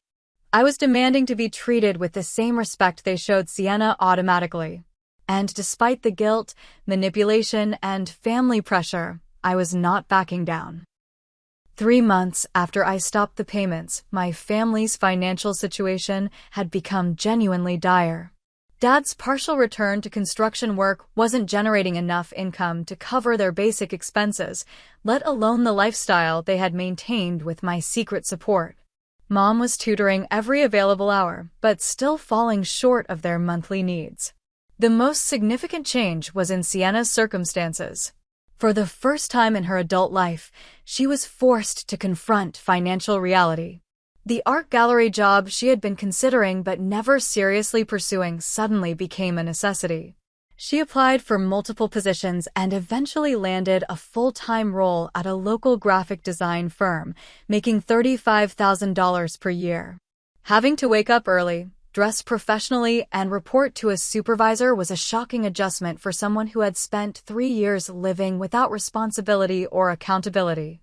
I was demanding to be treated with the same respect they showed Sienna automatically. And despite the guilt, manipulation, and family pressure, I was not backing down. 3 months after I stopped the payments, my family's financial situation had become genuinely dire. Dad's partial return to construction work wasn't generating enough income to cover their basic expenses, let alone the lifestyle they had maintained with my secret support. Mom was tutoring every available hour, but still falling short of their monthly needs. The most significant change was in Sienna's circumstances. For the first time in her adult life, she was forced to confront financial reality. The art gallery job she had been considering but never seriously pursuing suddenly became a necessity. She applied for multiple positions and eventually landed a full-time role at a local graphic design firm, making $35,000 per year. Having to wake up early, dress professionally, and report to a supervisor was a shocking adjustment for someone who had spent 3 years living without responsibility or accountability.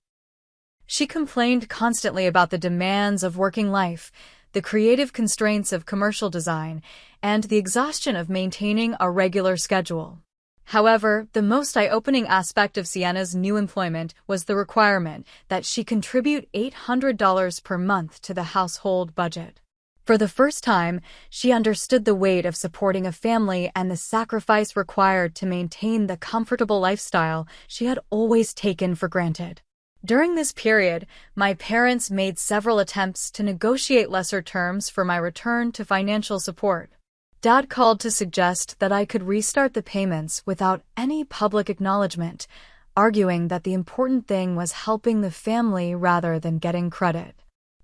She complained constantly about the demands of working life, the creative constraints of commercial design, and the exhaustion of maintaining a regular schedule. However, the most eye-opening aspect of Sienna's new employment was the requirement that she contribute $800 per month to the household budget. For the first time, she understood the weight of supporting a family and the sacrifice required to maintain the comfortable lifestyle she had always taken for granted. During this period, my parents made several attempts to negotiate lesser terms for my return to financial support. Dad called to suggest that I could restart the payments without any public acknowledgement, arguing that the important thing was helping the family rather than getting credit.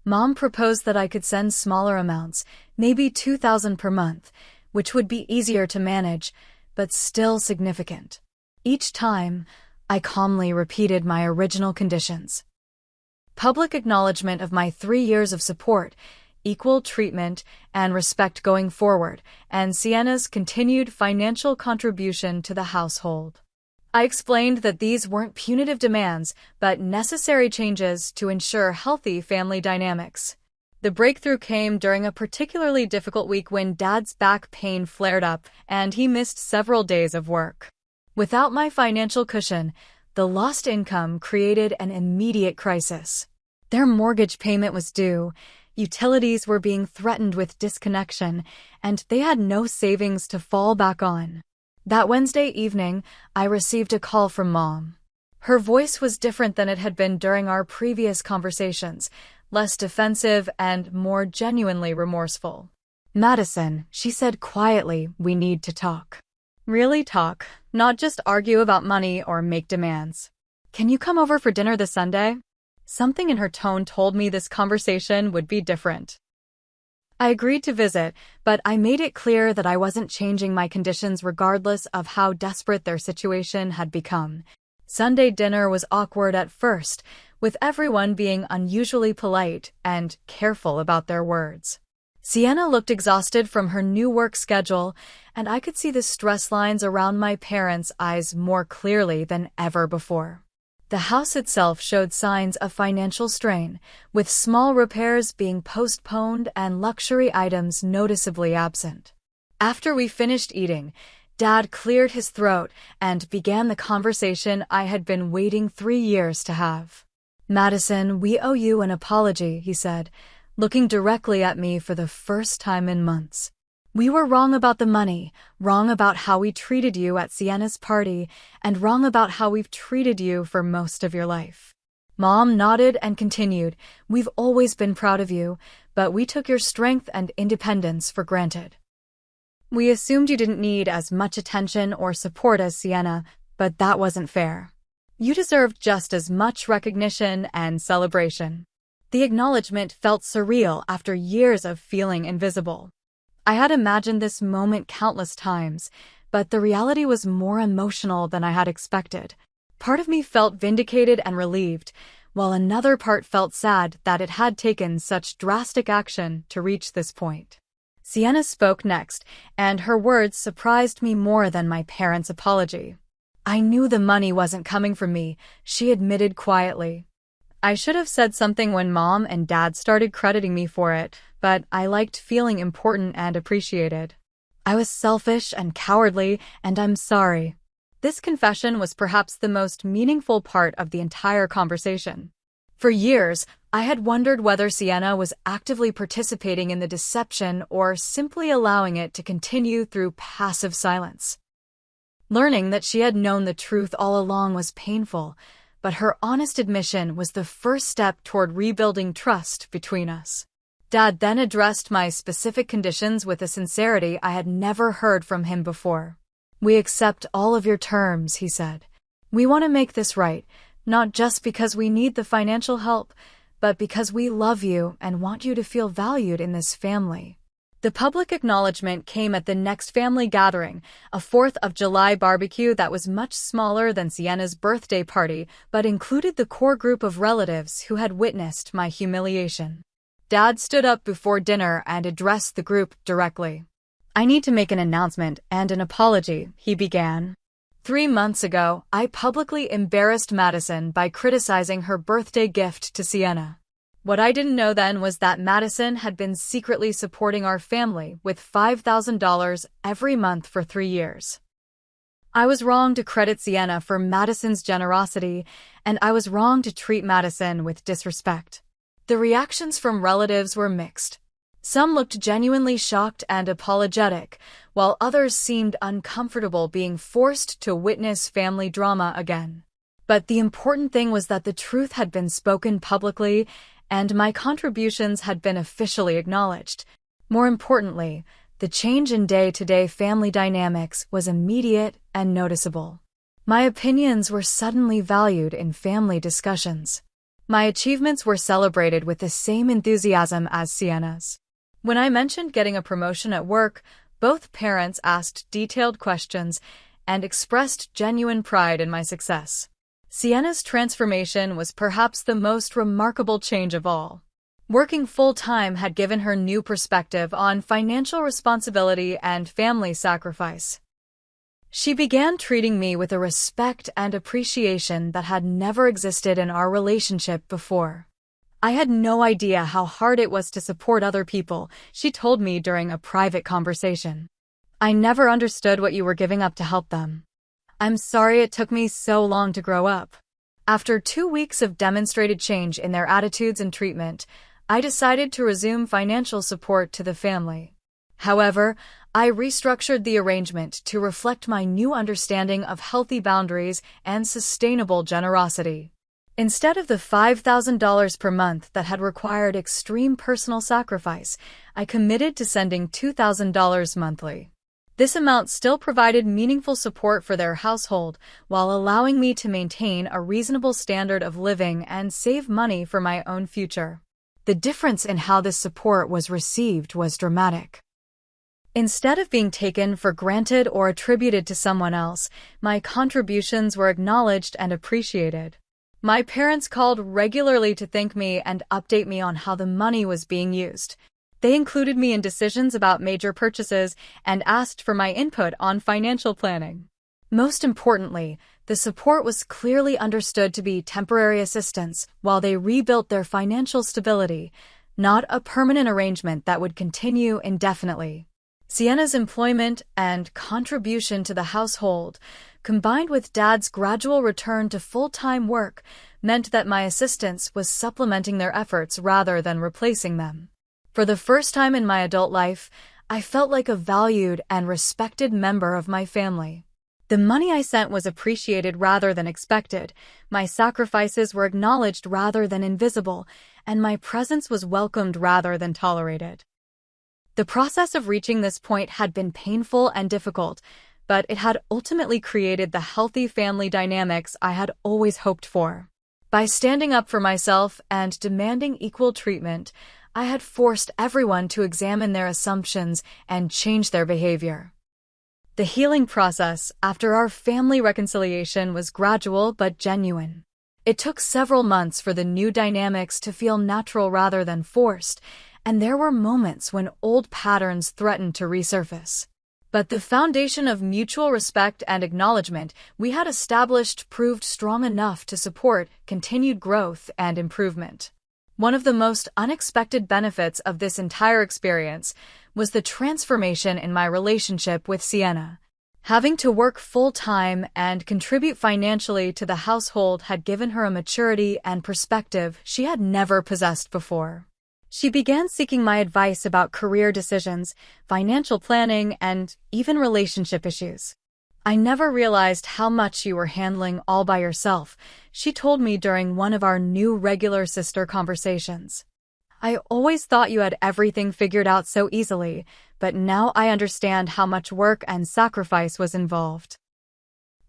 Mom proposed that I could send smaller amounts, maybe $2,000 per month, which would be easier to manage, but still significant. Each time, I calmly repeated my original conditions. Public acknowledgement of my 3 years of support, equal treatment and respect going forward, and Sienna's continued financial contribution to the household. I explained that these weren't punitive demands, but necessary changes to ensure healthy family dynamics. The breakthrough came during a particularly difficult week when Dad's back pain flared up and he missed several days of work. Without my financial cushion, the lost income created an immediate crisis. Their mortgage payment was due, utilities were being threatened with disconnection, and they had no savings to fall back on. That Wednesday evening, I received a call from Mom. Her voice was different than it had been during our previous conversations, less defensive and more genuinely remorseful. "Madison," she said quietly, "we need to talk." Really talk, not just argue about money or make demands. "Can you come over for dinner this Sunday?" Something in her tone told me this conversation would be different. I agreed to visit, but I made it clear that I wasn't changing my conditions regardless of how desperate their situation had become. Sunday dinner was awkward at first, with everyone being unusually polite and careful about their words. Sienna looked exhausted from her new work schedule, and I could see the stress lines around my parents' eyes more clearly than ever before. The house itself showed signs of financial strain, with small repairs being postponed and luxury items noticeably absent. After we finished eating, Dad cleared his throat and began the conversation I had been waiting 3 years to have. "Madison, we owe you an apology," he said, looking directly at me for the first time in months. "We were wrong about the money, wrong about how we treated you at Sienna's party, and wrong about how we've treated you for most of your life." Mom nodded and continued, "We've always been proud of you, but we took your strength and independence for granted. We assumed you didn't need as much attention or support as Sienna, but that wasn't fair. You deserved just as much recognition and celebration." The acknowledgement felt surreal after years of feeling invisible. I had imagined this moment countless times, but the reality was more emotional than I had expected. Part of me felt vindicated and relieved, while another part felt sad that it had taken such drastic action to reach this point. Sienna spoke next, and her words surprised me more than my parents' apology. "I knew the money wasn't coming from me," she admitted quietly. "I should have said something when Mom and Dad started crediting me for it, but I liked feeling important and appreciated. I was selfish and cowardly, and I'm sorry." This confession was perhaps the most meaningful part of the entire conversation. For years, I had wondered whether Sienna was actively participating in the deception or simply allowing it to continue through passive silence. Learning that she had known the truth all along was painful, but her honest admission was the first step toward rebuilding trust between us. Dad then addressed my specific conditions with a sincerity I had never heard from him before. "We accept all of your terms," he said. "We want to make this right, not just because we need the financial help, but because we love you and want you to feel valued in this family." The public acknowledgement came at the next family gathering, a 4th of July barbecue that was much smaller than Sienna's birthday party, but included the core group of relatives who had witnessed my humiliation. Dad stood up before dinner and addressed the group directly. "I need to make an announcement and an apology," he began. 3 months ago, I publicly embarrassed Madison by criticizing her birthday gift to Sienna. What I didn't know then was that Madison had been secretly supporting our family with $5,000 every month for 3 years. I was wrong to credit Sienna for Madison's generosity, and I was wrong to treat Madison with disrespect. The reactions from relatives were mixed. Some looked genuinely shocked and apologetic, while others seemed uncomfortable being forced to witness family drama again. But the important thing was that the truth had been spoken publicly, and my contributions had been officially acknowledged. More importantly, the change in day-to-day family dynamics was immediate and noticeable. My opinions were suddenly valued in family discussions. My achievements were celebrated with the same enthusiasm as Sienna's. When I mentioned getting a promotion at work, both parents asked detailed questions and expressed genuine pride in my success. Sienna's transformation was perhaps the most remarkable change of all. Working full-time had given her new perspective on financial responsibility and family sacrifice. She began treating me with a respect and appreciation that had never existed in our relationship before. "I had no idea how hard it was to support other people," she told me during a private conversation. "I never understood what you were giving up to help them. I'm sorry it took me so long to grow up." After 2 weeks of demonstrated change in their attitudes and treatment, I decided to resume financial support to the family. However, I restructured the arrangement to reflect my new understanding of healthy boundaries and sustainable generosity. Instead of the $5,000 per month that had required extreme personal sacrifice, I committed to sending $2,000 monthly. This amount still provided meaningful support for their household while allowing me to maintain a reasonable standard of living and save money for my own future. The difference in how this support was received was dramatic. Instead of being taken for granted or attributed to someone else, my contributions were acknowledged and appreciated. My parents called regularly to thank me and update me on how the money was being used. They included me in decisions about major purchases and asked for my input on financial planning. Most importantly, the support was clearly understood to be temporary assistance while they rebuilt their financial stability, not a permanent arrangement that would continue indefinitely. Sienna's employment and contribution to the household, combined with Dad's gradual return to full-time work, meant that my assistance was supplementing their efforts rather than replacing them. For the first time in my adult life, I felt like a valued and respected member of my family. The money I sent was appreciated rather than expected, my sacrifices were acknowledged rather than invisible, and my presence was welcomed rather than tolerated. The process of reaching this point had been painful and difficult, but it had ultimately created the healthy family dynamics I had always hoped for. By standing up for myself and demanding equal treatment, I had forced everyone to examine their assumptions and change their behavior. The healing process after our family reconciliation was gradual but genuine. It took several months for the new dynamics to feel natural rather than forced, and there were moments when old patterns threatened to resurface. But the foundation of mutual respect and acknowledgement we had established proved strong enough to support continued growth and improvement. One of the most unexpected benefits of this entire experience was the transformation in my relationship with Sienna. Having to work full-time and contribute financially to the household had given her a maturity and perspective she had never possessed before. She began seeking my advice about career decisions, financial planning, and even relationship issues. "I never realized how much you were handling all by yourself," she told me during one of our new regular sister conversations. "I always thought you had everything figured out so easily, but now I understand how much work and sacrifice was involved."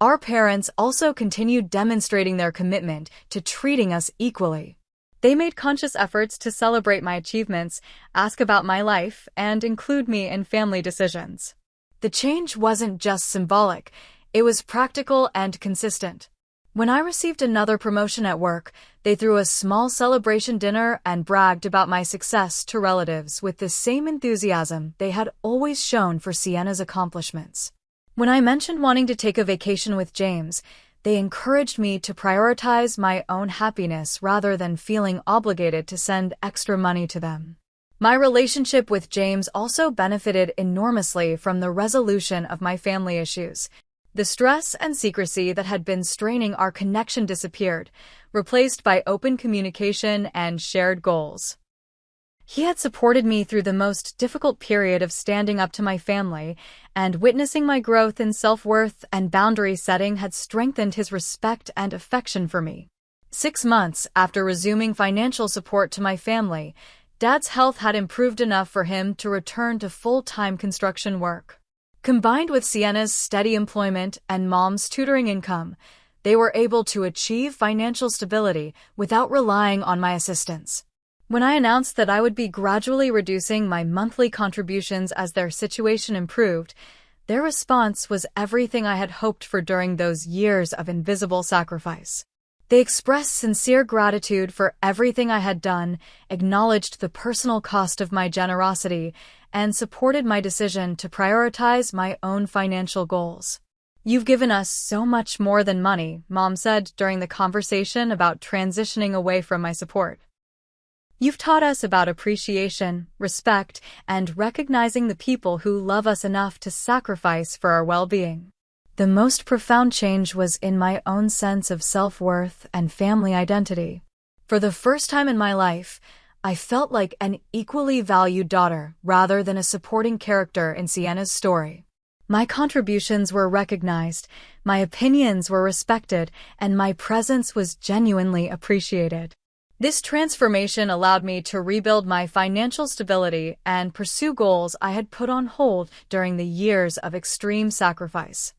Our parents also continued demonstrating their commitment to treating us equally. They made conscious efforts to celebrate my achievements, ask about my life, and include me in family decisions. The change wasn't just symbolic, it was practical and consistent. When I received another promotion at work, they threw a small celebration dinner and bragged about my success to relatives with the same enthusiasm they had always shown for Sienna's accomplishments. When I mentioned wanting to take a vacation with James, they encouraged me to prioritize my own happiness rather than feeling obligated to send extra money to them. My relationship with James also benefited enormously from the resolution of my family issues. The stress and secrecy that had been straining our connection disappeared, replaced by open communication and shared goals. He had supported me through the most difficult period of standing up to my family, and witnessing my growth in self-worth and boundary setting had strengthened his respect and affection for me. 6 months after resuming financial support to my family, Dad's health had improved enough for him to return to full-time construction work. Combined with Sienna's steady employment and Mom's tutoring income, they were able to achieve financial stability without relying on my assistance. When I announced that I would be gradually reducing my monthly contributions as their situation improved, their response was everything I had hoped for during those years of invisible sacrifice. They expressed sincere gratitude for everything I had done, acknowledged the personal cost of my generosity, and supported my decision to prioritize my own financial goals. "You've given us so much more than money," Mom said during the conversation about transitioning away from my support. "You've taught us about appreciation, respect, and recognizing the people who love us enough to sacrifice for our well-being." The most profound change was in my own sense of self-worth and family identity. For the first time in my life, I felt like an equally valued daughter rather than a supporting character in Sienna's story. My contributions were recognized, my opinions were respected, and my presence was genuinely appreciated. This transformation allowed me to rebuild my financial stability and pursue goals I had put on hold during the years of extreme sacrifice.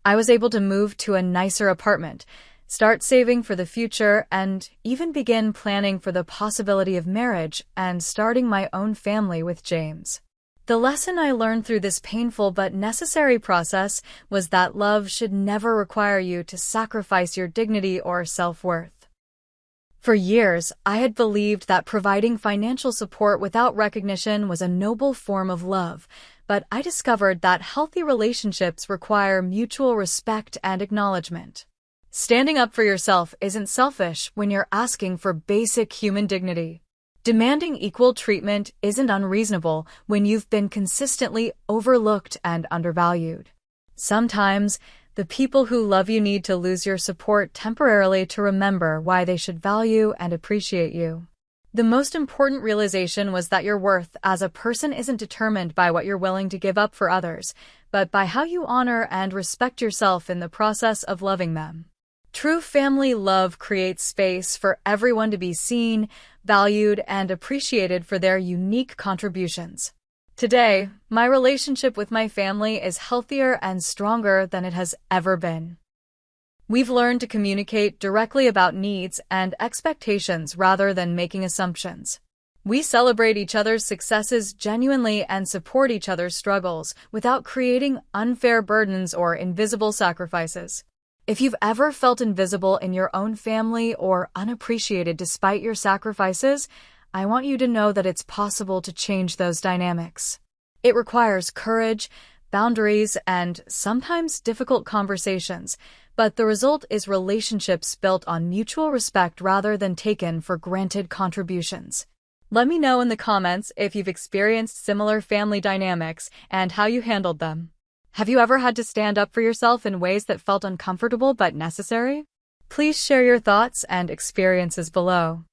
I was able to move to a nicer apartment, start saving for the future, and even begin planning for the possibility of marriage and starting my own family with James. The lesson I learned through this painful but necessary process was that love should never require you to sacrifice your dignity or self-worth. For years, I had believed that providing financial support without recognition was a noble form of love, but I discovered that healthy relationships require mutual respect and acknowledgement. Standing up for yourself isn't selfish when you're asking for basic human dignity. Demanding equal treatment isn't unreasonable when you've been consistently overlooked and undervalued. Sometimes, the people who love you need to lose your support temporarily to remember why they should value and appreciate you. The most important realization was that your worth as a person isn't determined by what you're willing to give up for others, but by how you honor and respect yourself in the process of loving them. True family love creates space for everyone to be seen, valued, and appreciated for their unique contributions. Today, my relationship with my family is healthier and stronger than it has ever been. We've learned to communicate directly about needs and expectations rather than making assumptions. We celebrate each other's successes genuinely and support each other's struggles without creating unfair burdens or invisible sacrifices. If you've ever felt invisible in your own family or unappreciated despite your sacrifices, I want you to know that it's possible to change those dynamics. It requires courage, boundaries, and sometimes difficult conversations, but the result is relationships built on mutual respect rather than taken for granted contributions. Let me know in the comments if you've experienced similar family dynamics and how you handled them. Have you ever had to stand up for yourself in ways that felt uncomfortable but necessary? Please share your thoughts and experiences below.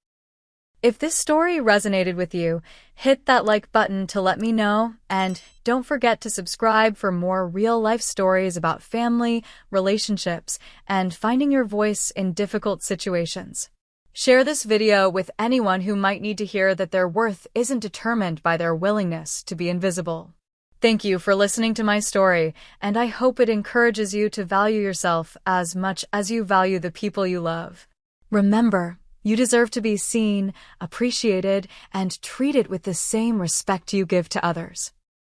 If this story resonated with you, hit that like button to let me know, and don't forget to subscribe for more real-life stories about family, relationships, and finding your voice in difficult situations. Share this video with anyone who might need to hear that their worth isn't determined by their willingness to be invisible. Thank you for listening to my story, and I hope it encourages you to value yourself as much as you value the people you love. Remember, you deserve to be seen, appreciated, and treated with the same respect you give to others.